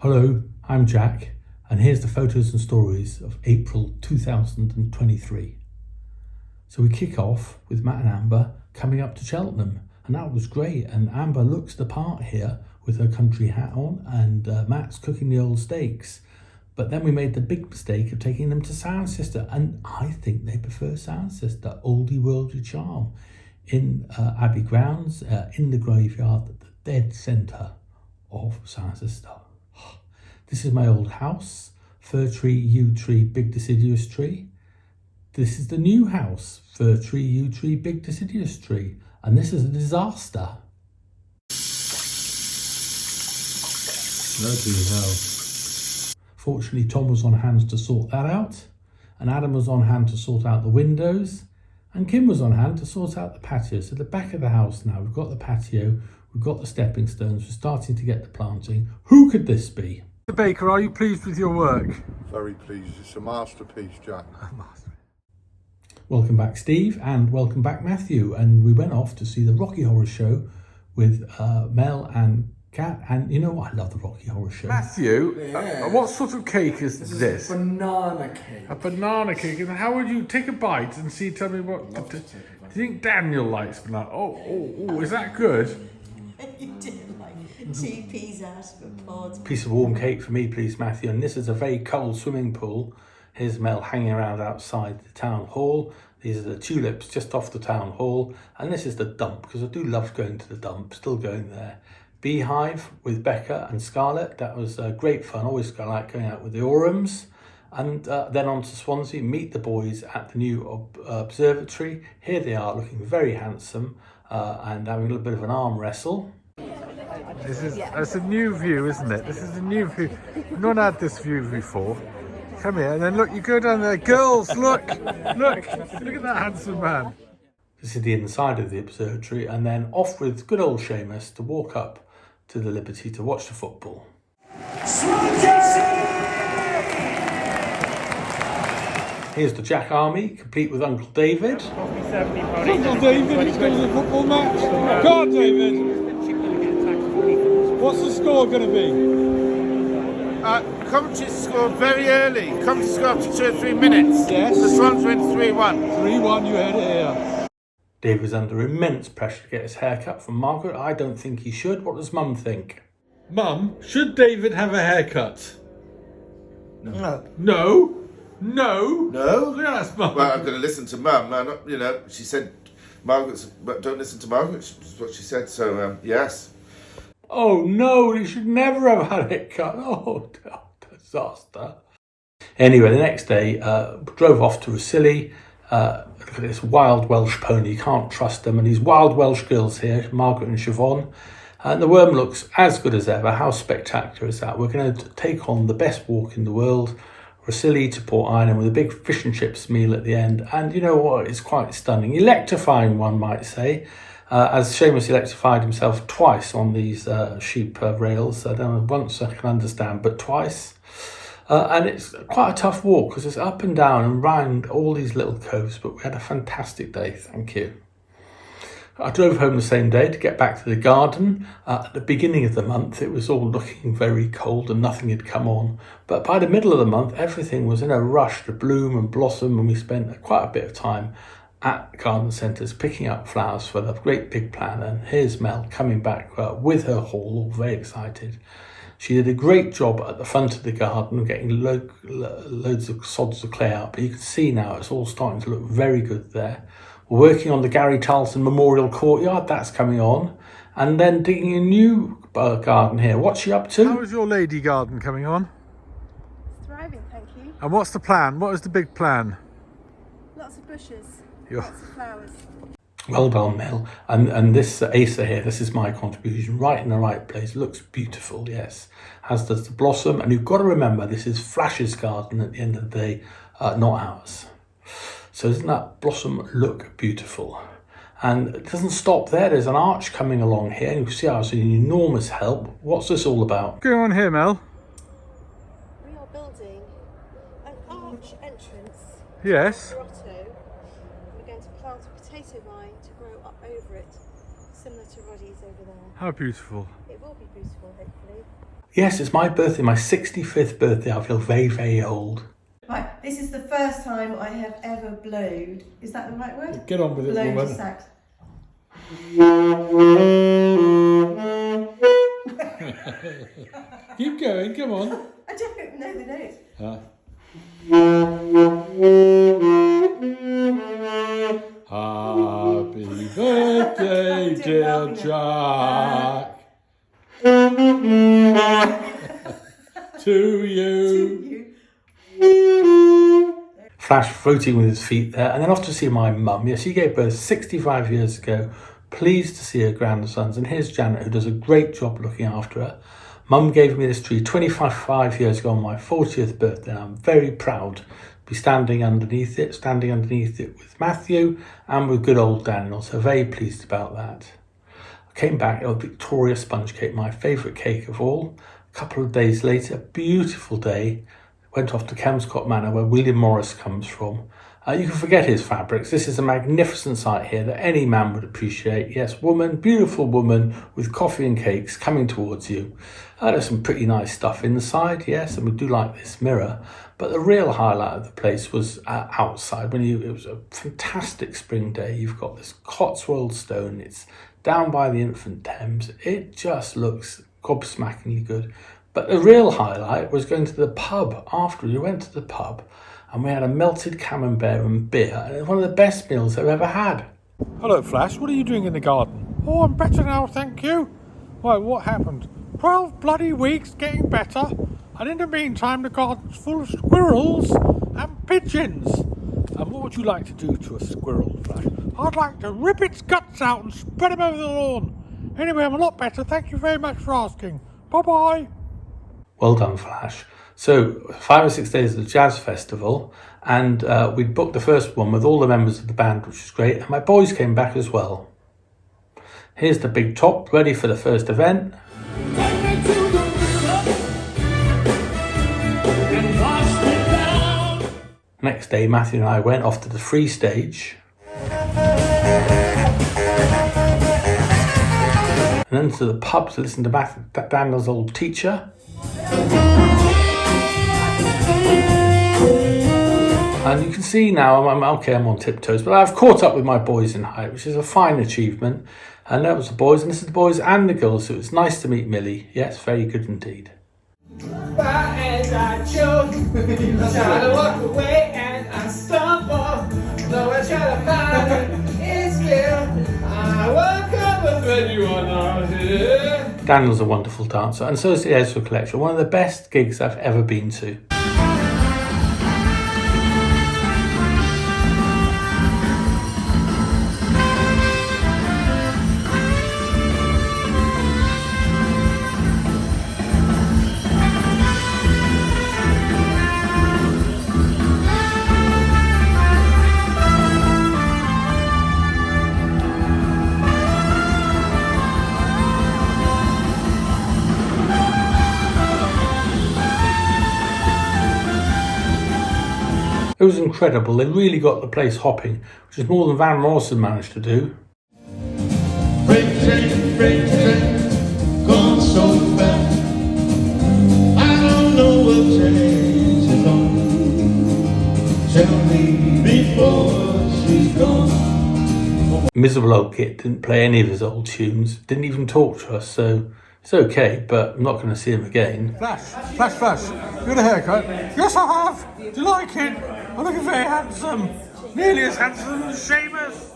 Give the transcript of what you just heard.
Hello, I'm Jack, and here's the photos and stories of April 2023. So we kick off with Matt and Amber coming up to Cheltenham, and that was great. And Amber looks the part here with her country hat on, and Matt's cooking the old steaks. But then we made the big mistake of taking them to Cirencester, and I think they prefer Cirencester, oldie worldly charm, in Abbey Grounds, in the graveyard, at the dead centre of Cirencester. This is my old house, fir tree, yew tree, big deciduous tree. This is the new house, fir tree, yew tree, big deciduous tree. And this is a disaster. Bloody hell. Fortunately, Tom was on hand to sort that out, and Adam was on hand to sort out the windows, and Kim was on hand to sort out the patio. So the back of the house now, we've got the patio, we've got the stepping stones, we're starting to get the planting. Who could this be? Mr. Baker, are you pleased with your work? Very pleased. It's a masterpiece, Jack. Welcome back, Steve, and welcome back, Matthew. And we went off to see the Rocky Horror Show with Mel and Kat. And you know what? I love the Rocky Horror Show. Matthew, what sort of cake is this? Is a banana cake. A banana cake. And how would you take a bite and see? Tell me what. Do you think Daniel likes banana? Oh, is that good? You did like 2 peas out of a pod. Piece of warm cake for me, please, Matthew. And this is a very cold swimming pool. Here's Mel hanging around outside the town hall. These are the tulips just off the town hall. And this is the dump, because I do love going to the dump, still going there. Beehive with Becca and Scarlett. That was great fun. Always like going out with the Orams. And then on to Swansea, meet the boys at the new observatory. Here they are, looking very handsome and having a little bit of an arm wrestle. It's a new view, isn't it? This is a new view. I've not had this view before. Come here, and then look, you go down there. Girls, look at that handsome man. This is the inside of the observatory, and then off with good old Seamus to walk up to the Liberty to watch the football. Here's the Jack Army, complete with Uncle David. Uncle David, he's going to the football match. Go on, David. What's the score going to be? Coventry scored very early. Coventry scored after 2 or 3 minutes. Yes. The Swans went 3-1. 3-1, you heard it here. Dave was under immense pressure to get his hair cut from Margaret. I don't think he should. What does Mum think? Mum, should David have a haircut? No. No? No? No? Yes, Mum. Well, I'm going to listen to Mum. She said, don't listen to Margaret. That's what she said. So, yes. Oh no, he should never have had it cut. Oh, disaster. Anyway, the next day, drove off to Rosilly. Look at this wild Welsh pony, you can't trust them. And these wild Welsh girls here, Margaret and Siobhan. And the worm looks as good as ever. How spectacular is that? We're going to take on the best walk in the world, Rosilly to Port Island, with a big fish and chips meal at the end. And you know what? It's quite stunning. Electrifying, one might say. As Seamus electrified himself twice on these sheep rails. I don't know, once I can understand, but twice. And it's quite a tough walk because it's up and down and round all these little coves, but we had a fantastic day, thank you. I drove home the same day to get back to the garden. At the beginning of the month, it was all looking very cold and nothing had come on. But by the middle of the month, everything was in a rush to bloom and blossom, and we spent quite a bit of time at garden centres picking up flowers for the great big plan. And here's Mel coming back with her haul, all very excited. She did a great job at the front of the garden, getting loads of sods of clay out, but you can see now it's all starting to look very good there. We're working on the Gary Tarleton Memorial Courtyard, that's coming on, and then digging a new garden here. What's she up to? How is your lady garden coming on? It's thriving, thank you. And what's the plan? What is the big plan? Lots of bushes, Yeah. lots of flowers. Well done, Mel. And this Acer here, this is my contribution, right in the right place. Looks beautiful, yes. As does the blossom. And you've got to remember, this is Flash's garden at the end of the day, not ours. So doesn't that blossom look beautiful? And it doesn't stop there. There's an arch coming along here. And you can see how it's an enormous help. What's this all about? Go on here, Mel. We are building an arch entrance Yes. to the grotto. We're going to plant a potato vine to grow up over it, similar to Roddy's over there. How beautiful. It will be beautiful, hopefully. Yes, it's my birthday, my 65th birthday. I feel very, very old. Right, this is the first time I have ever blowed. Is that the right word? Get on with it, Blowed woman. a sax. Keep going, come on. I don't know the notes. Happy birthday, dear Jack. To you. Flash floating with his feet there, and then off to see my mum. Yes, she gave birth 65 years ago. Pleased to see her grandsons, and here's Janet, who does a great job looking after her. Mum gave me this tree 25 years ago on my 40th birthday, and I'm very proud to be standing underneath it with Matthew and with good old Daniel, so very pleased about that. I came back, a Victoria sponge cake, my favourite cake of all. A couple of days later, beautiful day, went off to Kelmscott Manor, where William Morris comes from. You can forget his fabrics. This is a magnificent sight here that any man would appreciate. Yes, woman, beautiful woman with coffee and cakes coming towards you. There's some pretty nice stuff inside, yes, and we do like this mirror. But the real highlight of the place was outside. It was a fantastic spring day. You've got this Cotswold stone. It's down by the infant Thames. It just looks gobsmackingly good. But the real highlight was going to the pub after. We went to the pub and we had a melted camembert and beer, and it was one of the best meals I've ever had. Hello, Flash. What are you doing in the garden? Oh, I'm better now, thank you. Why, what happened? 12 bloody weeks getting better, and in the meantime the garden's full of squirrels and pigeons. And what would you like to do to a squirrel, Flash? I'd like to rip its guts out and spread them over the lawn. Anyway, I'm a lot better. Thank you very much for asking. Bye-bye. Well done, Flash. So 5 or 6 days of the jazz festival, and we'd booked the first one with all the members of the band, which was great, and my boys came back as well. Here's the big top, ready for the first event. Next day, Matthew and I went off to the free stage. And then to the pub to listen to Daniel's old teacher. And you can see now, I'm on tiptoes, but I've caught up with my boys in height, which is a fine achievement. And that was the boys, and this is the boys and the girls, so it was nice to meet Millie. Yes, very good indeed. As I choke, I try to walk away and I stumble. Though I try to find it, it's clear. I woke up when you are not here. Daniel's a wonderful dancer, and so is the Ezra Collection, one of the best gigs I've ever been to. It was incredible. They really got the place hopping, which is more than Van Morrison managed to do. Freight train, gone so fast. I don't know what change is on. Tell me before she's gone. Miserable old Kit didn't play any of his old tunes, didn't even talk to us, so it's okay, but I'm not going to see him again. Flash. You got a haircut? Yes, I have. Do you like it? I'm looking very handsome. Nearly as handsome as Seamus.